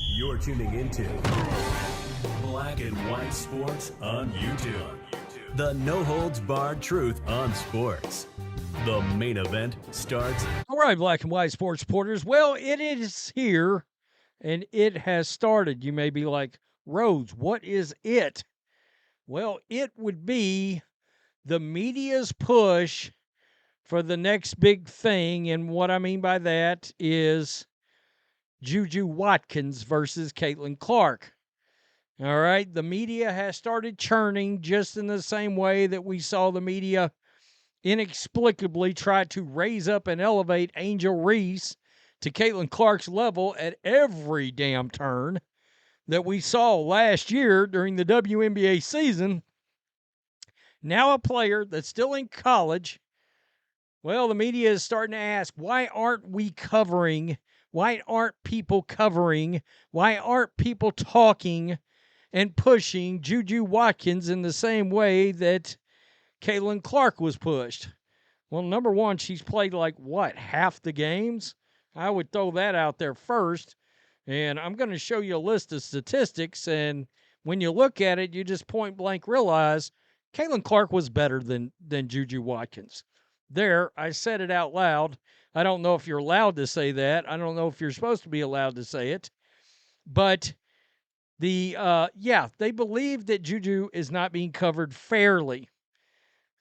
You're tuning into Black and White Sports on YouTube. The no-holds-barred truth on sports. The main event starts. All right, Black and White Sports supporters. Well, it is here, and it has started. You may be like, Rhodes, what is it? Well, it would be the media's push for the next big thing, and what I mean by that is Juju Watkins versus Caitlin Clark. All right, the media has started churning just in the same way that we saw the media inexplicably try to raise up and elevate Angel Reese to Caitlin Clark's level at every damn turn that we saw last year during the WNBA season. Now a player that's still in college. Well, the media is starting to ask, why aren't we covering? Why aren't people covering? Why aren't people talking and pushing Juju Watkins in the same way that Caitlin Clark was pushed? Well, number one, she's played half the games? I would throw that out there first. And I'm going to show you a list of statistics. And when you look at it, you just point blank realize Caitlin Clark was better than Juju Watkins. There, I said it out loud. I don't know if you're allowed to say that. I don't know if you're supposed to be allowed to say it. But they believe that Juju is not being covered fairly.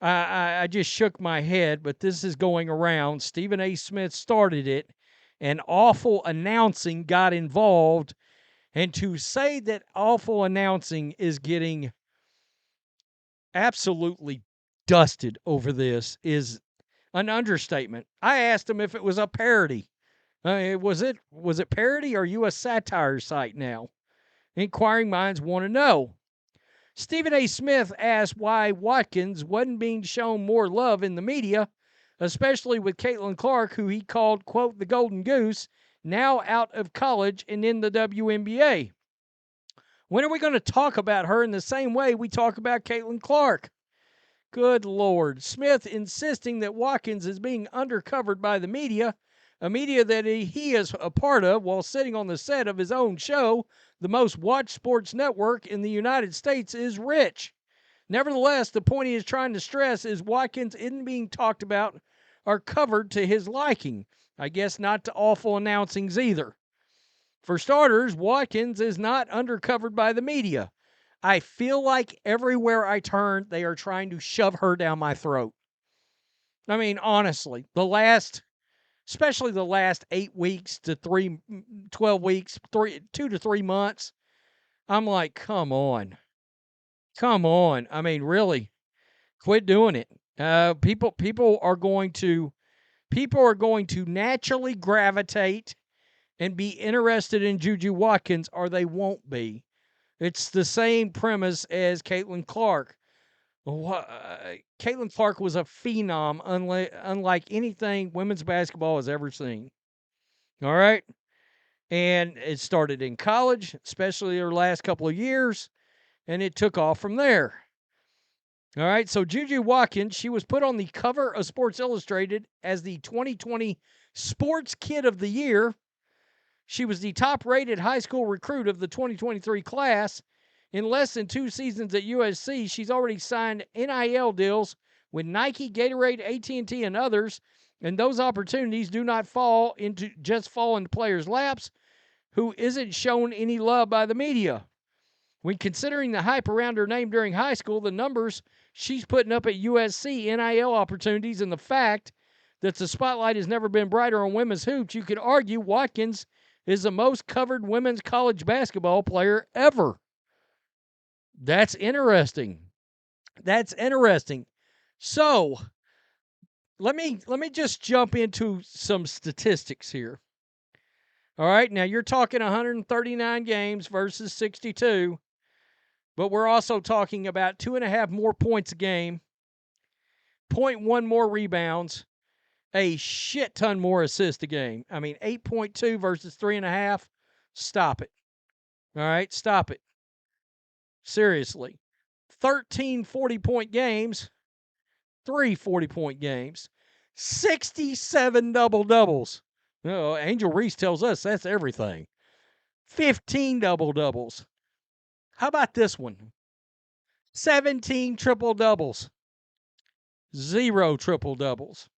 I just shook my head, but this is going around. Stephen A. Smith started it, and awful announcing got involved. And to say that awful announcing is getting absolutely dusted over this is an understatement. I asked him if it was a parody. Was it parody, or are you a satire site now? Inquiring minds want to know. Stephen A. Smith asked why Watkins wasn't being shown more love in the media, especially with Caitlin Clark, who he called, quote, the Golden Goose, now out of college and in the WNBA. When are we going to talk about her in the same way we talk about Caitlin Clark? Good Lord. Smith insisting that Watkins is being undercovered by the media, a media that he is a part of while sitting on the set of his own show, the most watched sports network in the United States is Rich. Nevertheless, the point he is trying to stress is Watkins isn't being talked about or covered to his liking. I guess not to awful announcings either. For starters, Watkins is not undercovered by the media. I feel like everywhere I turn, they are trying to shove her down my throat. I mean, honestly, especially the last 8 weeks to 12 weeks, 2 to 3 months, I'm like, come on. I mean, really, quit doing it. People are going to naturally gravitate and be interested in Juju Watkins, or they won't be. It's the same premise as Caitlin Clark. Caitlin Clark was a phenom unlike anything women's basketball has ever seen. All right? And it started in college, especially her last couple of years, and it took off from there. All right, so Juju Watkins, she was put on the cover of Sports Illustrated as the 2020 Sports Kid of the Year. She was the top-rated high school recruit of the 2023 class. In less than 2 seasons at USC, she's already signed NIL deals with Nike, Gatorade, AT&T, and others, and those opportunities do not fall into players' laps who isn't shown any love by the media. When considering the hype around her name during high school, the numbers she's putting up at USC, NIL opportunities, and the fact that the spotlight has never been brighter on women's hoops, you could argue Watkins is the most covered women's college basketball player ever. That's interesting. So, let me just jump into some statistics here. All right, now you're talking 139 games versus 62, but we're also talking about 2.5 more points a game, 0.1 more rebounds, a shit ton more assists a game. I mean, 8.2 versus 3.5. Stop it. All right, stop it. Seriously. 13 40-point games, 3 40-point games, 67 double-doubles. No, Angel Reese tells us that's everything. 15 double-doubles. How about this one? 17 triple-doubles. 0 triple-doubles.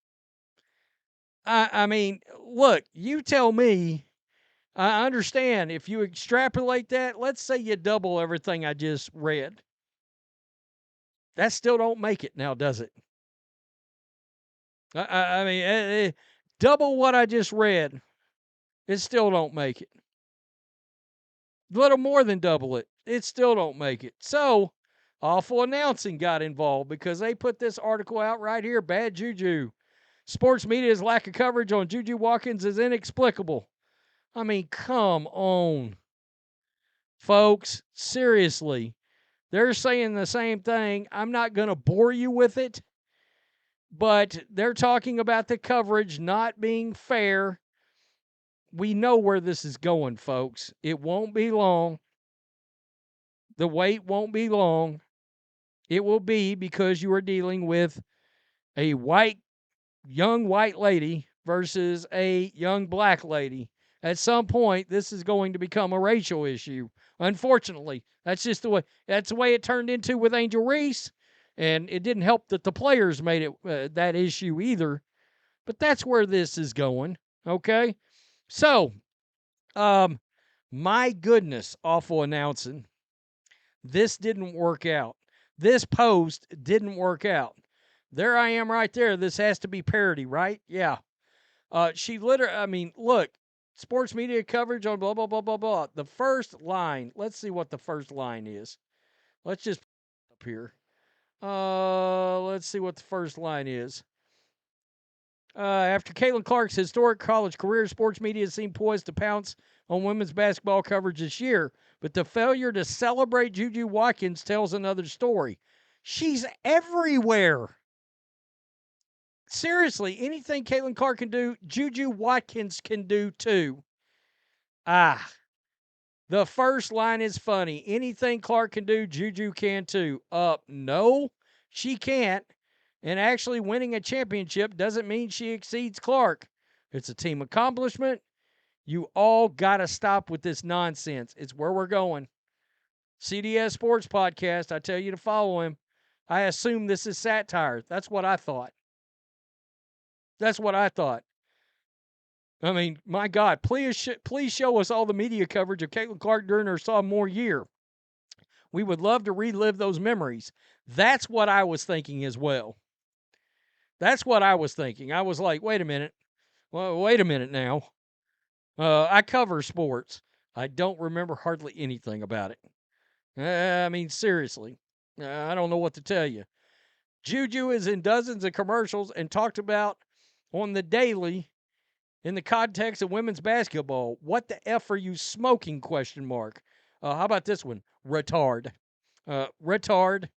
I mean, look, you tell me. I understand if you extrapolate that, let's say you double everything I just read. That still don't make it now, does it? I mean, double what I just read, it still don't make it. Little more than double it, it still don't make it. So, Awful Announcing got involved because they put this article out right here, Bad Juju. Sports media's lack of coverage on Juju Watkins is inexplicable. I mean, come on, folks. Seriously. They're saying the same thing. I'm not going to bore you with it, but they're talking about the coverage not being fair. We know where this is going, folks. It won't be long. The wait won't be long. It will be because you are dealing with a young white lady versus a young black lady. At some point, this is going to become a racial issue. Unfortunately, that's just the way it turned into with Angel Reese, and it didn't help that the players made it that issue either. But that's where this is going. Okay, so my goodness, Awful Announcing. This didn't work out. This post didn't work out. There I am right there. This has to be parody, right? Yeah. She literally, I mean, look, sports media coverage on blah, blah, blah, blah, blah. The first line, let's see what the first line is. Let's just up here. Let's see what the first line is. After Caitlin Clark's historic college career, sports media seemed poised to pounce on women's basketball coverage this year, but the failure to celebrate Juju Watkins tells another story. She's everywhere. Seriously, anything Caitlin Clark can do, Juju Watkins can do too. The first line is funny. Anything Clark can do, Juju can too. No, she can't. And actually winning a championship doesn't mean she exceeds Clark. It's a team accomplishment. You all got to stop with this nonsense. It's where we're going. CDS Sports Podcast, I tell you to follow him. I assume this is satire. That's what I thought. I mean, my God, please show us all the media coverage of Caitlin Clark during her sophomore year. We would love to relive those memories. That's what I was thinking as well. That's what I was thinking. I was like, wait a minute. Well, wait a minute now. I cover sports. I don't remember hardly anything about it. I mean, seriously. I don't know what to tell you. Juju is in dozens of commercials and talked about on the daily in the context of women's basketball. What the F are you smoking, ? How about this one? Retard. Retard.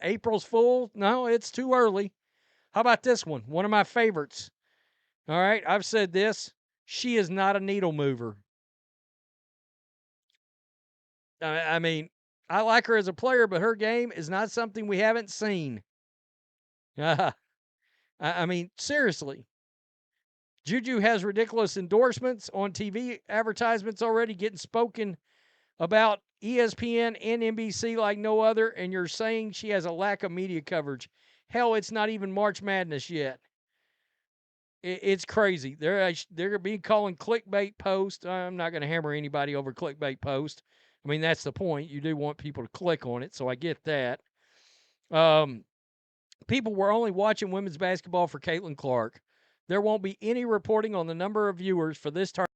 April's Fool? No, it's too early. How about this one? One of my favorites. All right, I've said this. She is not a needle mover. I mean, I like her as a player, but her game is not something we haven't seen. I mean, seriously. Juju has ridiculous endorsements on TV advertisements already getting spoken about ESPN and NBC like no other, and you're saying she has a lack of media coverage. Hell, it's not even March Madness yet. It's crazy. They're going to be calling clickbait post. I'm not going to hammer anybody over clickbait post. I mean, that's the point. You do want people to click on it, so I get that. People were only watching women's basketball for Caitlin Clark. There won't be any reporting on the number of viewers for this tournament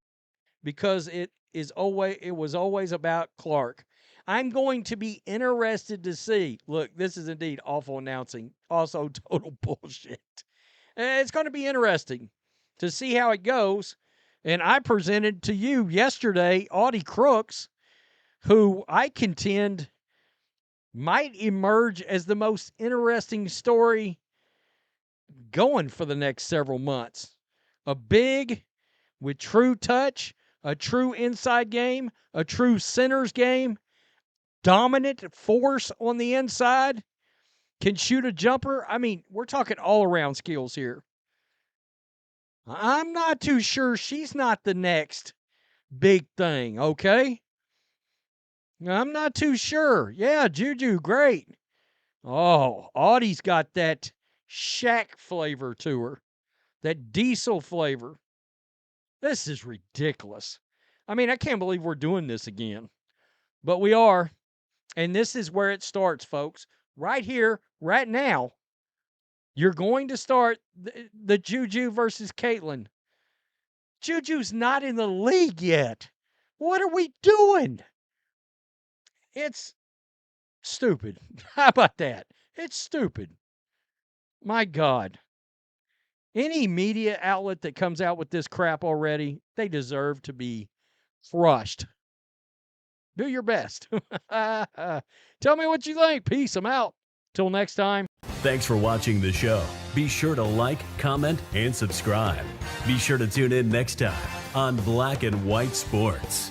because it was always about Clark. I'm going to be interested to see. Look, this is indeed Awful Announcing. Also total bullshit. It's going to be interesting to see how it goes. And I presented to you yesterday Audie Crooks, who I contend might emerge as the most interesting story going for the next several months. A big, with true touch, a true inside game, a true center's game, dominant force on the inside, can shoot a jumper. I mean, we're talking all-around skills here. I'm not too sure she's not the next big thing, okay? I'm not too sure. Yeah, Juju, great. Oh, Audie's got that Shaq flavor to her, that diesel flavor. This is ridiculous. I mean, I can't believe we're doing this again, but we are. And this is where it starts, folks. Right here, right now, you're going to start the Juju versus Caitlin. Juju's not in the league yet. What are we doing? It's stupid. How about that? It's stupid. My God. Any media outlet that comes out with this crap already, they deserve to be crushed. Do your best. Tell me what you think. Peace. I'm out. Till next time. Thanks for watching the show. Be sure to like, comment, and subscribe. Be sure to tune in next time on Black and White Sports.